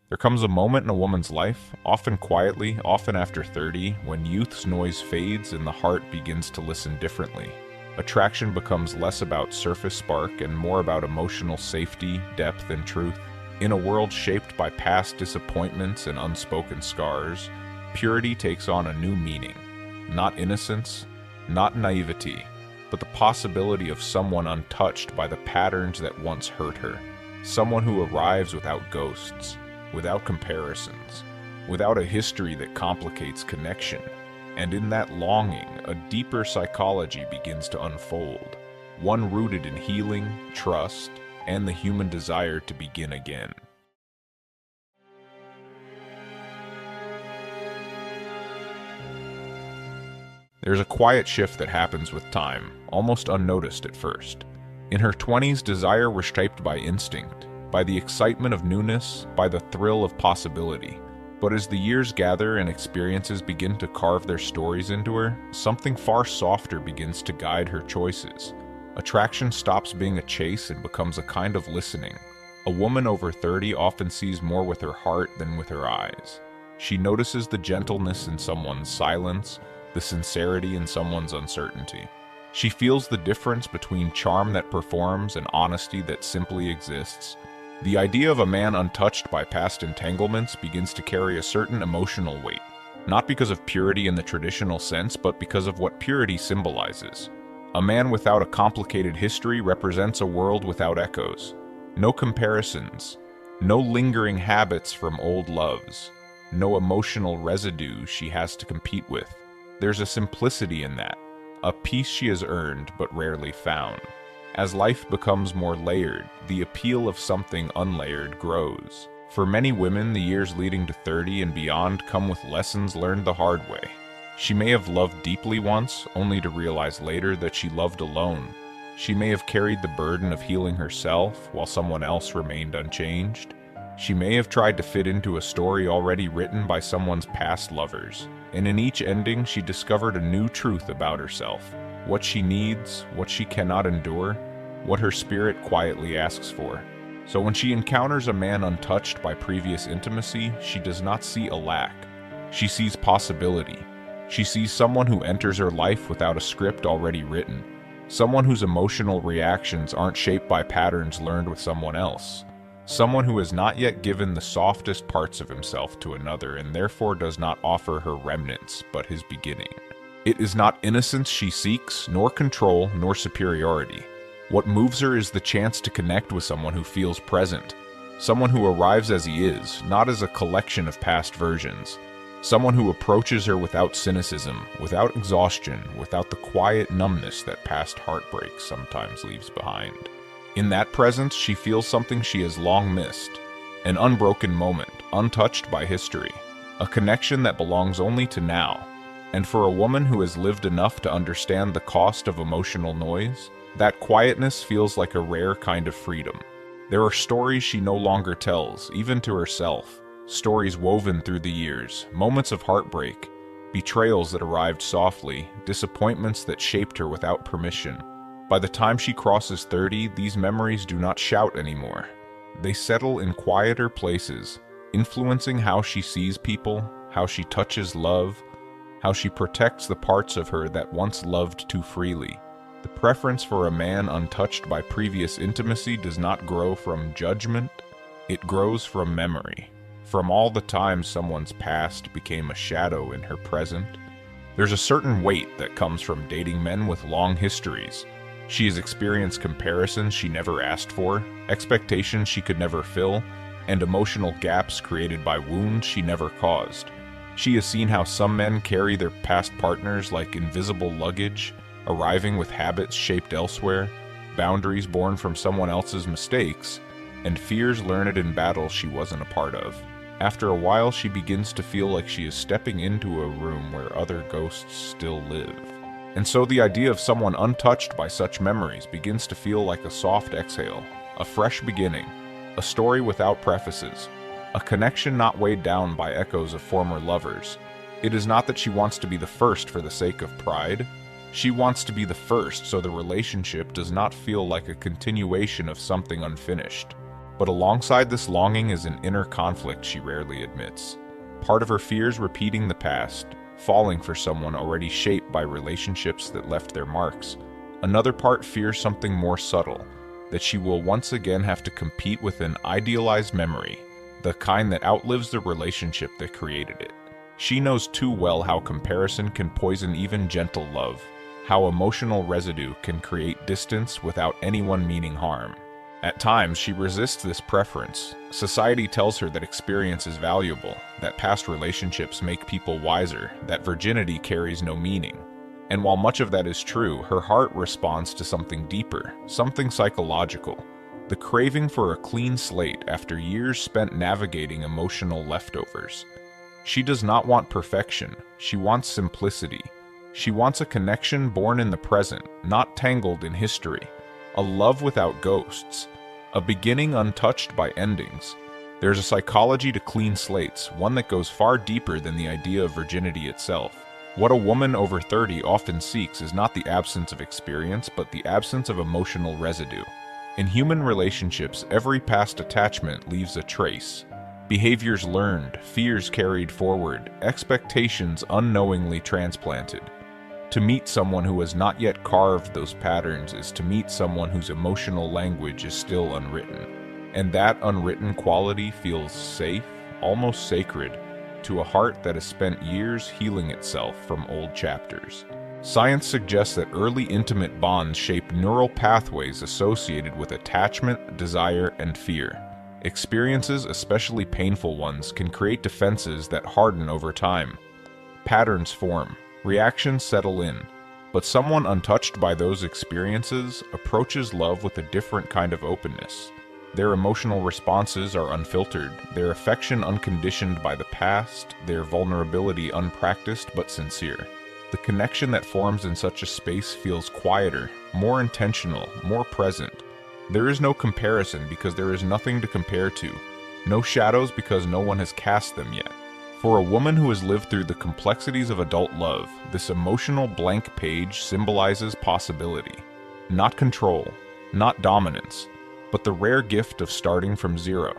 There comes a moment in a woman's life, often quietly, often after 30, when youth's noise fades and the heart begins to listen differently. Attraction becomes less about surface spark and more about emotional safety, depth, and truth. In a world shaped by past disappointments and unspoken scars, purity takes on a new meaning. Not innocence, not naivety, but the possibility of someone untouched by the patterns that once hurt her. Someone who arrives without ghosts, without comparisons, without a history that complicates connection. And in that longing, a deeper psychology begins to unfold, one rooted in healing, trust, and the human desire to begin again. There's a quiet shift that happens with time, almost unnoticed at first. In her 20s, desire was shaped by instinct, by the excitement of newness, by the thrill of possibility. But as the years gather and experiences begin to carve their stories into her, something far softer begins to guide her choices. Attraction stops being a chase and becomes a kind of listening. A woman over 30 often sees more with her heart than with her eyes. She notices the gentleness in someone's silence, the sincerity in someone's uncertainty. She feels the difference between charm that performs and honesty that simply exists. The idea of a man untouched by past entanglements begins to carry a certain emotional weight, not because of purity in the traditional sense, but because of what purity symbolizes. A man without a complicated history represents a world without echoes. No comparisons, no lingering habits from old loves, no emotional residue she has to compete with. There's a simplicity in that, a peace she has earned but rarely found. As life becomes more layered, the appeal of something unlayered grows. For many women, the years leading to 30 and beyond come with lessons learned the hard way. She may have loved deeply once, only to realize later that she loved alone. She may have carried the burden of healing herself while someone else remained unchanged. She may have tried to fit into a story already written by someone's past lovers. And in each ending, she discovered a new truth about herself. What she needs, what she cannot endure, what her spirit quietly asks for. So when she encounters a man untouched by previous intimacy, she does not see a lack. She sees possibility. She sees someone who enters her life without a script already written. Someone whose emotional reactions aren't shaped by patterns learned with someone else. Someone who has not yet given the softest parts of himself to another and therefore does not offer her remnants, but his beginning. It is not innocence she seeks, nor control, nor superiority. What moves her is the chance to connect with someone who feels present. Someone who arrives as he is, not as a collection of past versions. Someone who approaches her without cynicism, without exhaustion, without the quiet numbness that past heartbreak sometimes leaves behind. In that presence, she feels something she has long missed. An unbroken moment, untouched by history. A connection that belongs only to now. And for a woman who has lived enough to understand the cost of emotional noise, that quietness feels like a rare kind of freedom. There are stories she no longer tells, even to herself. Stories woven through the years, moments of heartbreak, betrayals that arrived softly, disappointments that shaped her without permission. By the time she crosses 30, these memories do not shout anymore. They settle in quieter places, influencing how she sees people, how she touches love, how she protects the parts of her that once loved too freely. The preference for a man untouched by previous intimacy does not grow from judgment, it grows from memory. From all the times someone's past became a shadow in her present. There's a certain weight that comes from dating men with long histories. She has experienced comparisons she never asked for, expectations she could never fill, and emotional gaps created by wounds she never caused. She has seen how some men carry their past partners like invisible luggage, arriving with habits shaped elsewhere, boundaries born from someone else's mistakes, and fears learned in battles she wasn't a part of. After a while, she begins to feel like she is stepping into a room where other ghosts still live. And so the idea of someone untouched by such memories begins to feel like a soft exhale, a fresh beginning, a story without prefaces, a connection not weighed down by echoes of former lovers. It is not that she wants to be the first for the sake of pride. She wants to be the first so the relationship does not feel like a continuation of something unfinished. But alongside this longing is an inner conflict she rarely admits. Part of her fears repeating the past, falling for someone already shaped by relationships that left their marks. Another part fears something more subtle, that she will once again have to compete with an idealized memory, the kind that outlives the relationship that created it. She knows too well how comparison can poison even gentle love, how emotional residue can create distance without anyone meaning harm. At times, she resists this preference. Society tells her that experience is valuable, that past relationships make people wiser, that virginity carries no meaning. And while much of that is true, her heart responds to something deeper, something psychological. The craving for a clean slate after years spent navigating emotional leftovers. She does not want perfection, she wants simplicity. She wants a connection born in the present, not tangled in history. A love without ghosts. A beginning untouched by endings. There's a psychology to clean slates, one that goes far deeper than the idea of virginity itself. What a woman over 30 often seeks is not the absence of experience, but the absence of emotional residue. In human relationships, every past attachment leaves a trace. Behaviors learned, fears carried forward, expectations unknowingly transplanted. To meet someone who has not yet carved those patterns is to meet someone whose emotional language is still unwritten. And that unwritten quality feels safe, almost sacred, to a heart that has spent years healing itself from old chapters. Science suggests that early intimate bonds shape neural pathways associated with attachment, desire, and fear. Experiences, especially painful ones, can create defenses that harden over time. Patterns form. Reactions settle in, but someone untouched by those experiences approaches love with a different kind of openness. Their emotional responses are unfiltered, their affection unconditioned by the past, their vulnerability unpracticed but sincere. The connection that forms in such a space feels quieter, more intentional, more present. There is no comparison because there is nothing to compare to, no shadows because no one has cast them yet. For a woman who has lived through the complexities of adult love, this emotional blank page symbolizes possibility. Not control, not dominance, but the rare gift of starting from zero.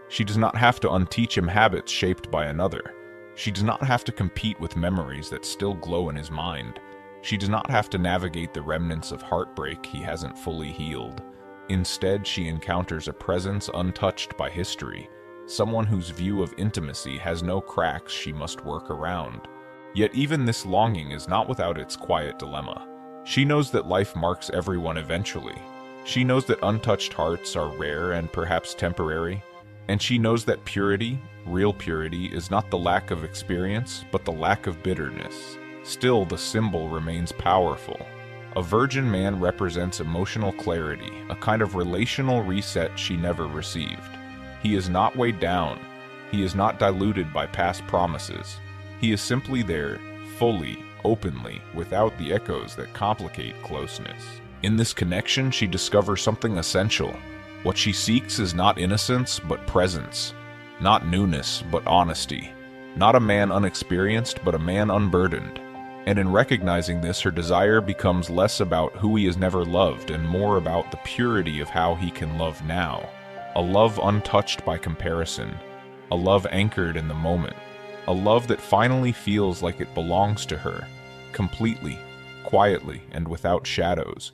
She does not have to unteach him habits shaped by another. She does not have to compete with memories that still glow in his mind. She does not have to navigate the remnants of heartbreak he hasn't fully healed. Instead, she encounters a presence untouched by history, someone whose view of intimacy has no cracks she must work around. Yet even this longing is not without its quiet dilemma. She knows that life marks everyone eventually. She knows that untouched hearts are rare and perhaps temporary. And she knows that purity, real purity, is not the lack of experience, but the lack of bitterness. Still, the symbol remains powerful. A virgin man represents emotional clarity, a kind of relational reset she never received. He is not weighed down. He is not diluted by past promises. He is simply there, fully, openly, without the echoes that complicate closeness. In this connection, she discovers something essential. What she seeks is not innocence, but presence. Not newness, but honesty. Not a man unexperienced, but a man unburdened. And in recognizing this, her desire becomes less about who he has never loved and more about the purity of how he can love now. A love untouched by comparison, a love anchored in the moment, a love that finally feels like it belongs to her, completely, quietly, and without shadows.